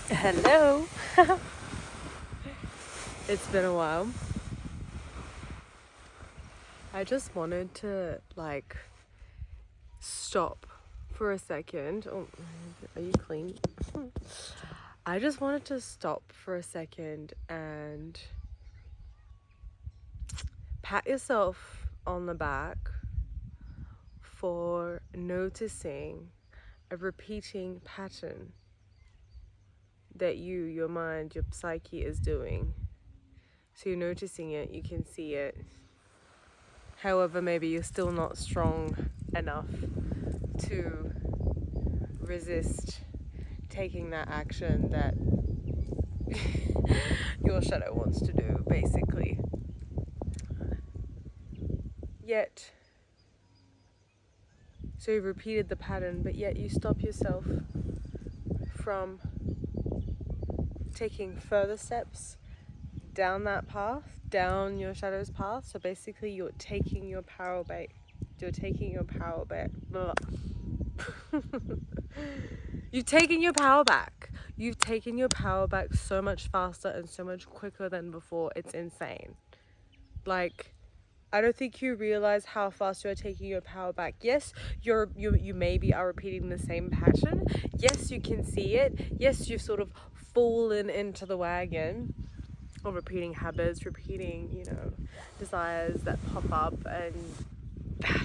Hello. It's been a while. I just wanted to stop for a second. Oh, are you clean? I just wanted to stop for a second and pat yourself on the back for noticing a repeating pattern that your mind, your psyche is doing. So you're noticing it, you can see it. However, maybe you're still not strong enough to resist taking that action that your shadow wants to do, basically. Yet, so you repeated the pattern, but yet you stop yourself from taking further steps down that path, down your shadow's path. So basically, you're taking your power back. You're taking your power back. You've taken your power back. You've taken your power back so much faster and so much quicker than before. It's insane. I don't think you realize how fast you're taking your power back. Yes, you maybe are repeating the same pattern. Yes, you can see it. Yes, you've sort of fallen into the wagon of repeating habits, repeating, desires that pop up, and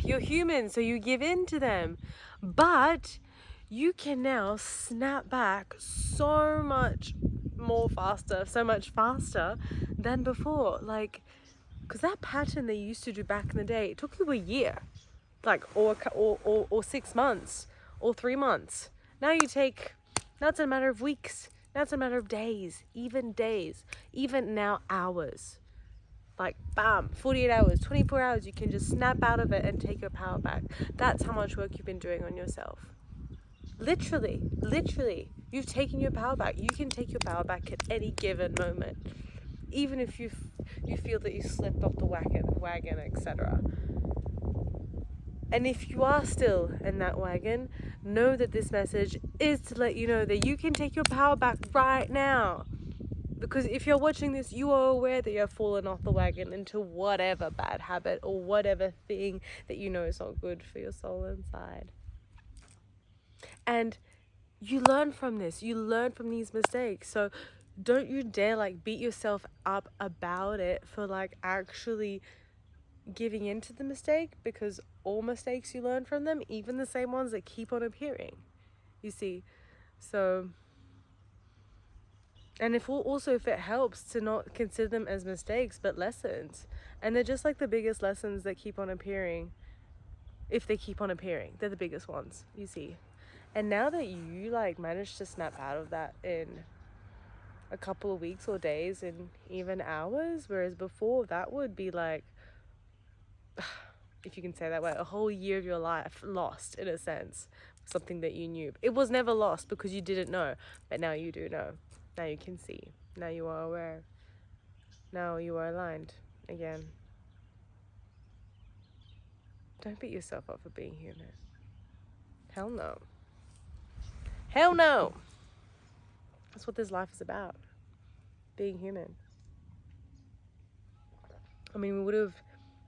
you're human, so you give in to them. But you can now snap back so much faster than before. Because that pattern they used to do back in the day, it took you a year, or 6 months, or 3 months. Now it's a matter of weeks. Now it's a matter of days, even now hours. Bam, 48 hours, 24 hours, you can just snap out of it and take your power back. That's how much work you've been doing on yourself. Literally, you've taken your power back. You can take your power back at any given moment. Even if you feel that you slipped off the wagon, etc. And if you are still in that wagon, know that this message is to let you know that you can take your power back right now. Because if you're watching this, you are aware that you have fallen off the wagon into whatever bad habit or whatever thing that you know is not good for your soul inside. And you learn from this. You learn from these mistakes. So don't you dare beat yourself up about it for actually giving into the mistake, because all mistakes you learn from them, even the same ones that keep on appearing. You see? So... And if it helps to not consider them as mistakes, but lessons. And they're just the biggest lessons that keep on appearing. If they keep on appearing, they're the biggest ones, you see. And now that you managed to snap out of that in a couple of weeks or days and even hours, whereas before that would be if you can say that way, a whole year of your life lost, in a sense. Something that you knew. It was never lost because you didn't know, but now you do know. Now you can see. Now you are aware. Now you are aligned again. Don't beat yourself up for being human. Hell no. Hell no! That's what this life is about. Being human. I mean, we would have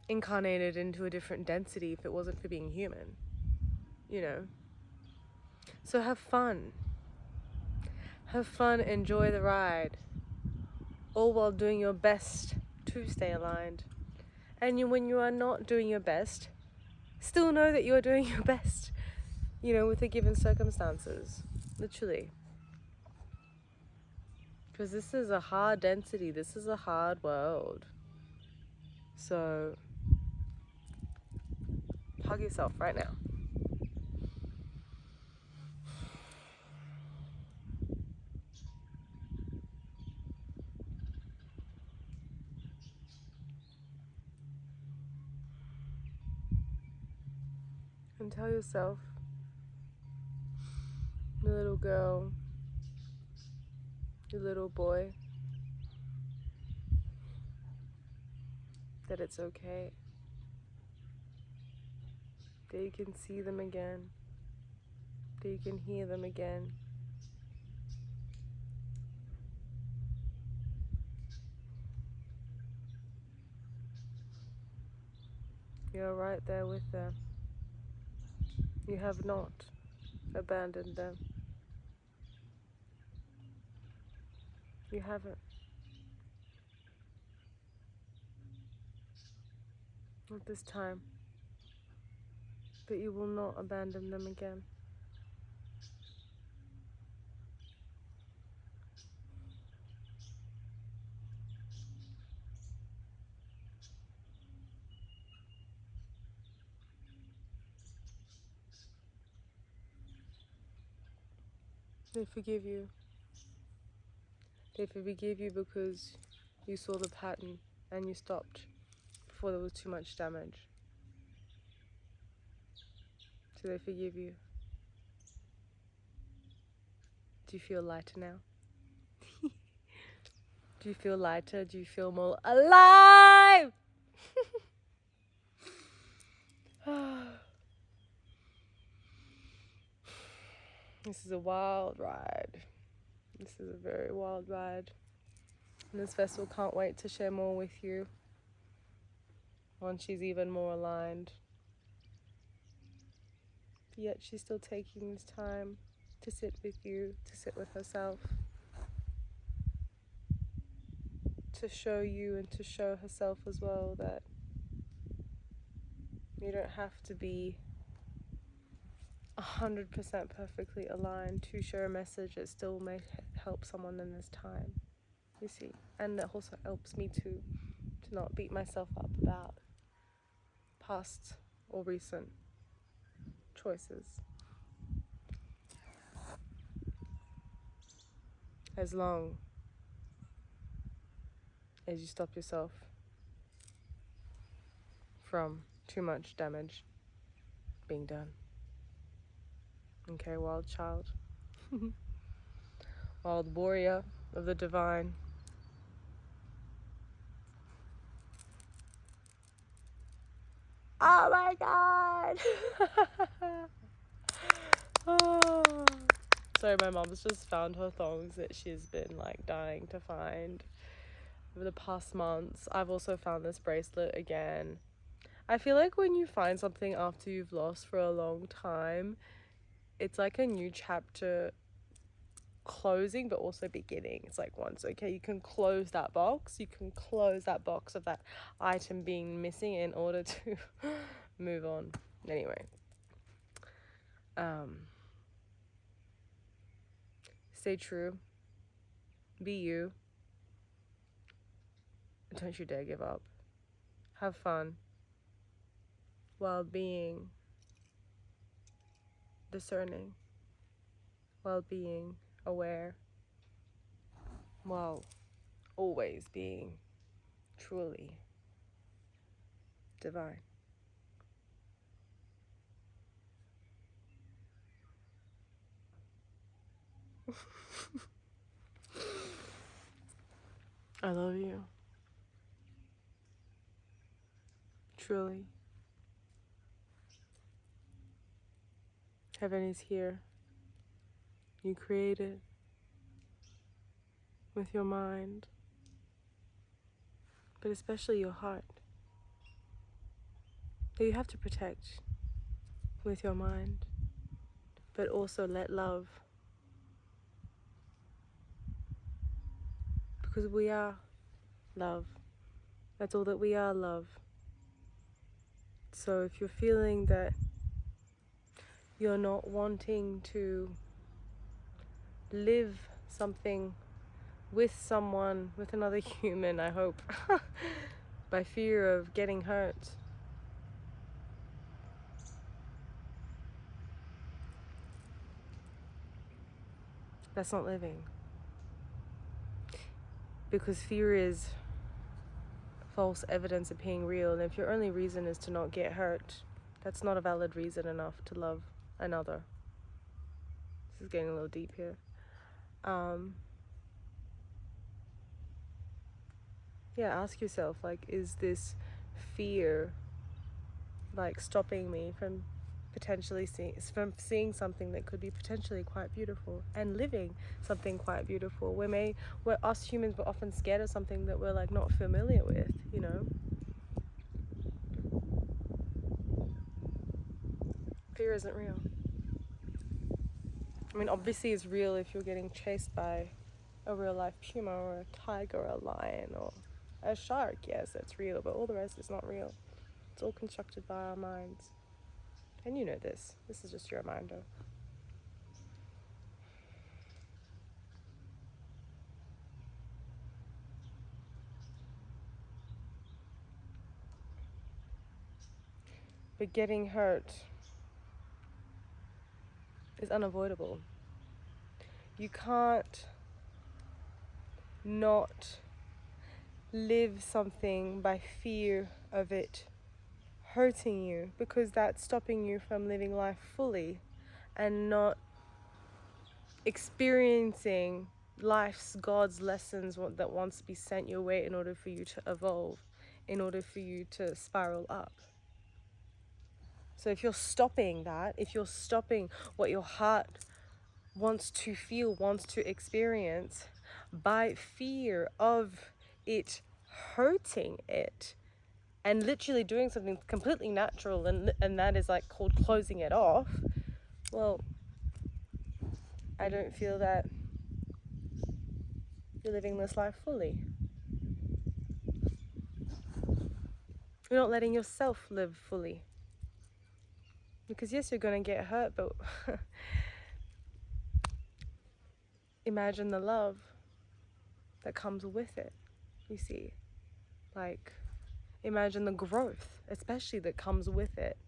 incarnated into a different density if it wasn't for being human. So have fun. Have fun, enjoy the ride. All while doing your best to stay aligned. And when you are not doing your best, still know that you are doing your best, with the given circumstances. Literally. Because this is a hard density. This is a hard world. So, hug yourself right now. And tell yourself, your little girl, your little boy, that it's okay. That you can see them again. That you can hear them again. You're right there with them. You have not abandoned them. You haven't. Not this time. But you will not abandon them again. They forgive you. They forgive you because you saw the pattern and you stopped before there was too much damage. So they forgive you. Do you feel lighter now? Do you feel lighter? Do you feel more alive? This is a wild ride. This is a very wild ride. And this vessel can't wait to share more with you once she's even more aligned. But yet she's still taking this time to sit with you, to sit with herself, to show you and to show herself as well that you don't have to be 100% perfectly aligned to share a message that still may help someone in this time, you see. And it also helps me to not beat myself up about past or recent choices. As long as you stop yourself from too much damage being done. Okay, wild child. Wild warrior of the divine. Oh my God! Oh. Sorry, my mom's just found her thongs that she's been like dying to find over the past months. I've also found this bracelet again. I feel like when you find something after you've lost for a long time, it's like a new chapter closing but also beginning. It's like once, okay, you can close that box. You can close that box of that item being missing in order to move on. Anyway. Stay true. Be you. Don't you dare give up. Have fun while being discerning, while being aware, while always being truly divine. I love you. Truly. Heaven is here. You create it with your mind, but especially your heart, that you have to protect with your mind, but also let love. Because we are love. That's all that we are, love. So if you're feeling that you're not wanting to live something with someone, with another human, I hope, by fear of getting hurt, that's not living. Because fear is false evidence appearing real, and if your only reason is to not get hurt, that's not a valid reason enough to love another. This is getting a little deep here. Yeah, ask yourself, like, is this fear like stopping me from potentially seeing something that could be potentially quite beautiful and living something quite beautiful? We're us humans, we're often scared of something that we're like not familiar with, you know. fear isn't real. I mean, obviously it's real if you're getting chased by a real life puma or a tiger or a lion or a shark. Yes, that's real, but all the rest is not real. It's all constructed by our minds. And you know this. This is just your reminder. But getting hurt is unavoidable. You can't not live something by fear of it hurting you, because that's stopping you from living life fully and not experiencing life's God's lessons that wants to be sent your way in order for you to evolve, in order for you to spiral up. So if you're stopping that, if you're stopping what your heart wants to feel, wants to experience, by fear of it hurting it, and literally doing something completely natural, and that is like called closing it off, well, I don't feel that you're living this life fully. You're not letting yourself live fully. Because yes, you're going to get hurt, but imagine the love that comes with it, you see. Like, imagine the growth, especially, that comes with it.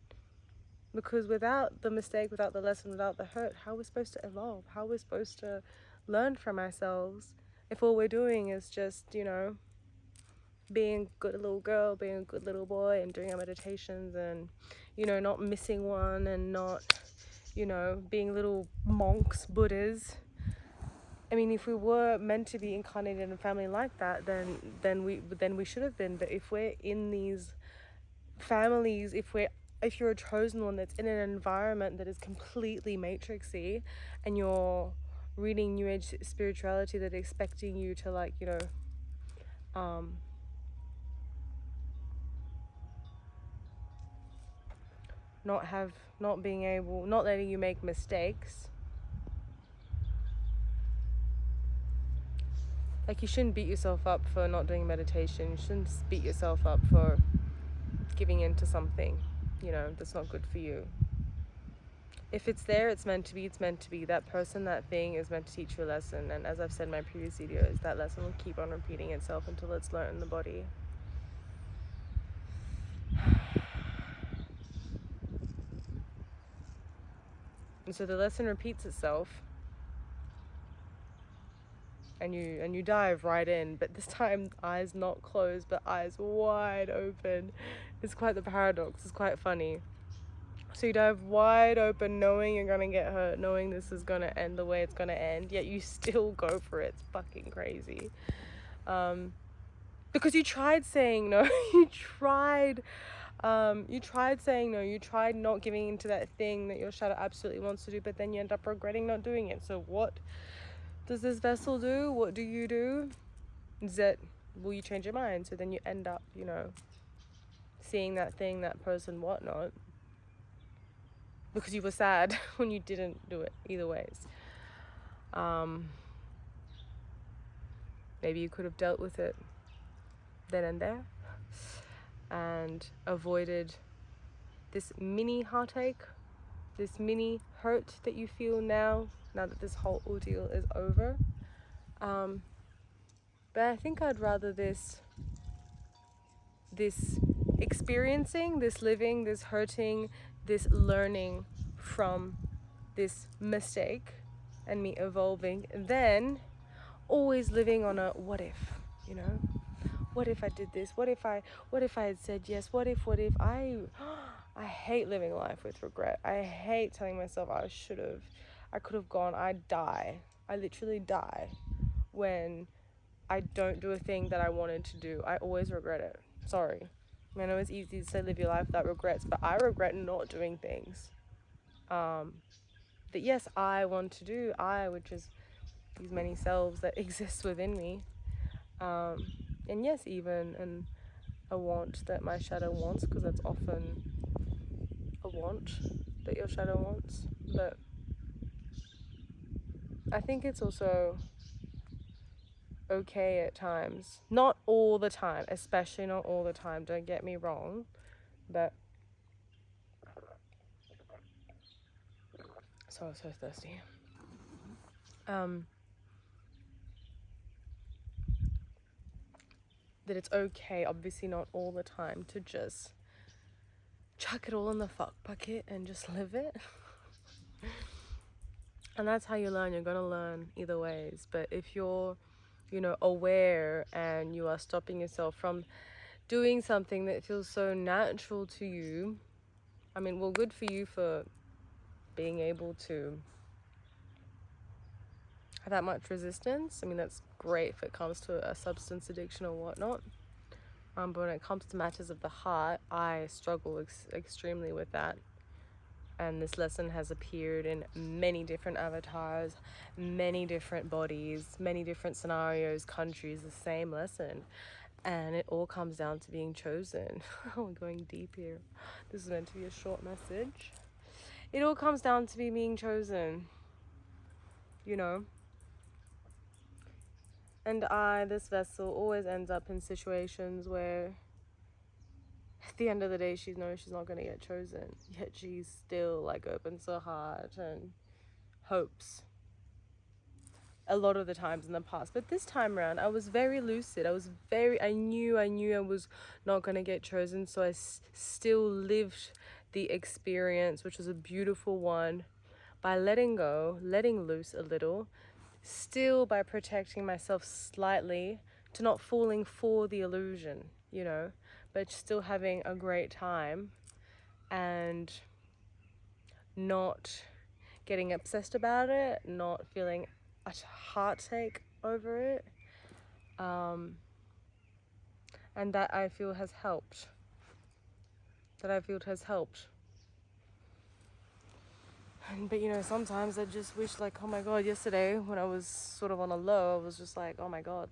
Because without the mistake, without the lesson, without the hurt, how are we supposed to evolve? How are we supposed to learn from ourselves if all we're doing is just, being a good little girl, being a good little boy, and doing our meditations, and, not missing one, and not, being little monks, Buddhas? I mean, if we were meant to be incarnated in a family like that, then we should have been. But if we're in these families, if you're a chosen one that's in an environment that is completely matrixy, and you're reading New Age spirituality that is expecting you to, like, not letting you make mistakes. Like, you shouldn't beat yourself up for not doing meditation. You shouldn't beat yourself up for giving into something, that's not good for you. If it's there, it's meant to be. It's meant to be. That person, that thing is meant to teach you a lesson. And as I've said in my previous videos, that lesson will keep on repeating itself until it's learned in the body. And so the lesson repeats itself, and you dive right in, but this time eyes not closed, but eyes wide open. It's quite the paradox. It's quite funny. So you dive wide open, knowing you're gonna get hurt, knowing this is gonna end the way it's gonna end, yet you still go for it. It's fucking crazy. Because you tried saying no. You tried saying no. You tried not giving into that thing that your shadow absolutely wants to do, but then you end up regretting not doing it. So what does this vessel do? What do? Will you change your mind? So then you end up, seeing that thing, that person, whatnot, because you were sad when you didn't do it. Either ways. Maybe you could have dealt with it then and there and avoided this mini heartache, this mini hurt that you feel now that this whole ordeal is over. But I think I'd rather this experiencing, this living, this hurting, this learning from this mistake and me evolving, than always living on a what if, what if I did this, what if I had said yes, what if I hate living life with regret. I hate telling myself I could have gone. I literally die when I don't do a thing that I wanted to do. I always regret it. Sorry. I know it's easy to say live your life without regrets, but I regret not doing things that yes, I want to do. Which is these many selves that exist within me. And yes, even a want that my shadow wants, because that's often a want. that your shadow wants. But I think it's also okay at times. Not all the time, especially not all the time, don't get me wrong. But so thirsty. That it's okay, obviously not all the time, to just chuck it all in the fuck bucket and just live it. And that's how you learn. You're gonna learn either ways. But if you're, aware and you are stopping yourself from doing something that feels so natural to you, I mean, well, good for you for being able to have that much resistance. I mean, that's great if it comes to a substance addiction or whatnot. But when it comes to matters of the heart, I struggle extremely with that. And this lesson has appeared in many different avatars, many different bodies, many different scenarios, countries, the same lesson. And it all comes down to being chosen. We're going deep here. This is meant to be a short message. It all comes down to being chosen, And this vessel, always ends up in situations where at the end of the day, she knows she's not going to get chosen. Yet she's still opens her heart and hopes. A lot of the times in the past. But this time around, I was very lucid. I knew I was not going to get chosen. So I still lived the experience, which was a beautiful one, by letting go, letting loose a little, still by protecting myself slightly to not falling for the illusion, but still having a great time and not getting obsessed about it, not feeling a heartache over it. And that I feel has helped. But sometimes I just wish oh my God, yesterday when I was sort of on a low, I was just oh my God,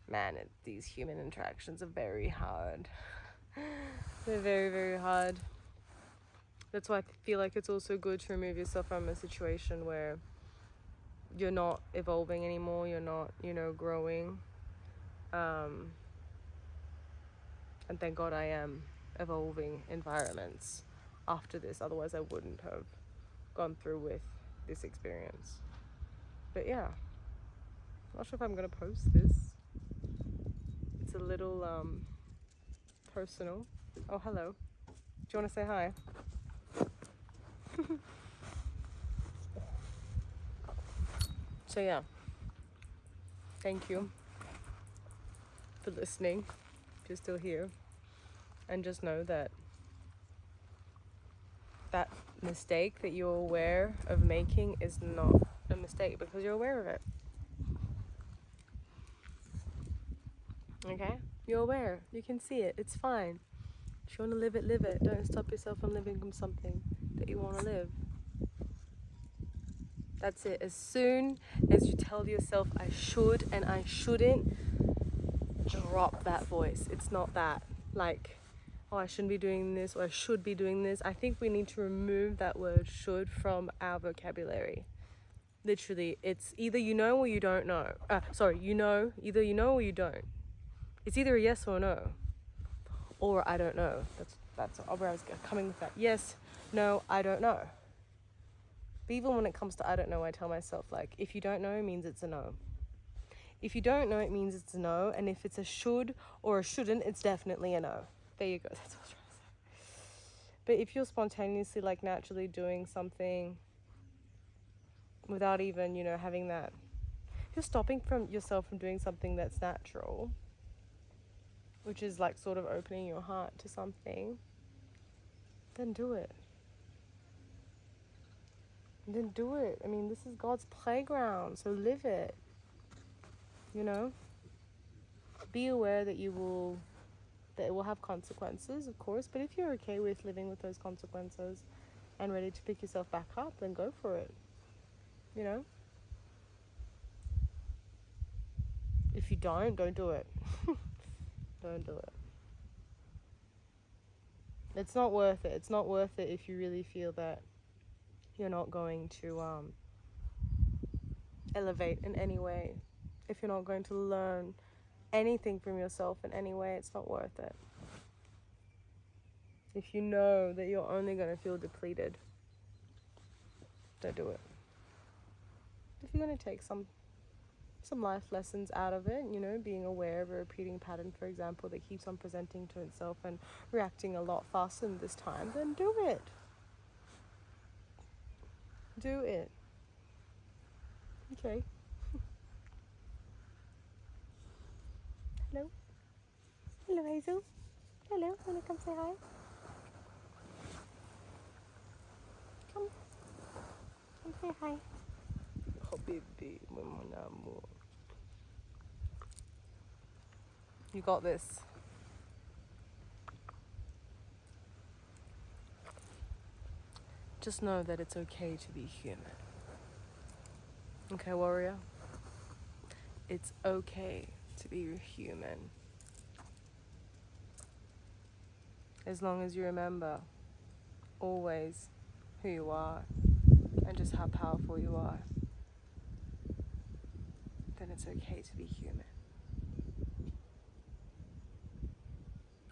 man, these human interactions are very hard. They're very, very hard. That's why I feel like it's also good to remove yourself from a situation where you're not evolving anymore, you're not, growing. And thank God I am evolving environments after this. Otherwise, I wouldn't have gone through with this experience. But yeah, I'm not sure if I'm going to post this. It's a little personal. Oh, hello. Do you want to say hi? So yeah, thank you for listening, if you're still here. And just know that mistake that you're aware of making is not a mistake because you're aware of it. Okay? You're aware. You can see it. It's fine. If you want to live it, live it. Don't stop yourself from living from something that you want to live. That's it. As soon as you tell yourself I should and I shouldn't, drop that voice. It's not that. Oh, I shouldn't be doing this or I should be doing this. I think we need to remove that word should from our vocabulary. Literally, it's either you know or you don't know. Either you know or you don't. It's either a yes or a no. Or I don't know. That's where I was coming with that. Yes, no, I don't know. But even when it comes to I don't know, I tell myself if you don't know, it means it's a no. If you don't know, it means it's a no. And if it's a should or a shouldn't, it's definitely a no. There you go. That's what I was trying to say. But if you're spontaneously naturally doing something without even, having that, if you're stopping yourself from doing something that's natural, which is sort of opening your heart to something, then do it. Then do it. I mean, this is God's playground, so live it. Be aware that it will have consequences, of course, but if you're okay with living with those consequences and ready to pick yourself back up, then go for it. If you don't do it. Don't do it. It's not worth it. It's not worth it if you really feel that you're not going to elevate in any way. If you're not going to learn anything from yourself in any way, it's not worth it. If you know that you're only going to feel depleted, don't do it. If you're going to take some life lessons out of it, being aware of a repeating pattern, for example, that keeps on presenting to itself and reacting a lot faster than this time, then do it. Do it. Okay. Hello. Hello, Hazel. Hello. Wanna come say hi? Come. Come say hi. Oh, baby, mon amour. You got this. Just know that it's okay to be human. Okay, warrior? It's okay to be human. As long as you remember always who you are and just how powerful you are, then it's okay to be human.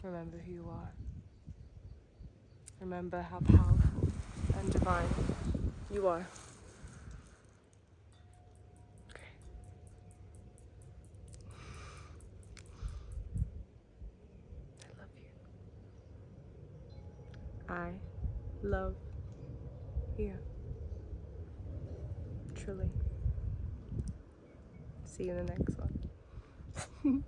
Remember who you are. Remember how powerful and divine you are. Okay. I love you. I love you. Truly. See you in the next one.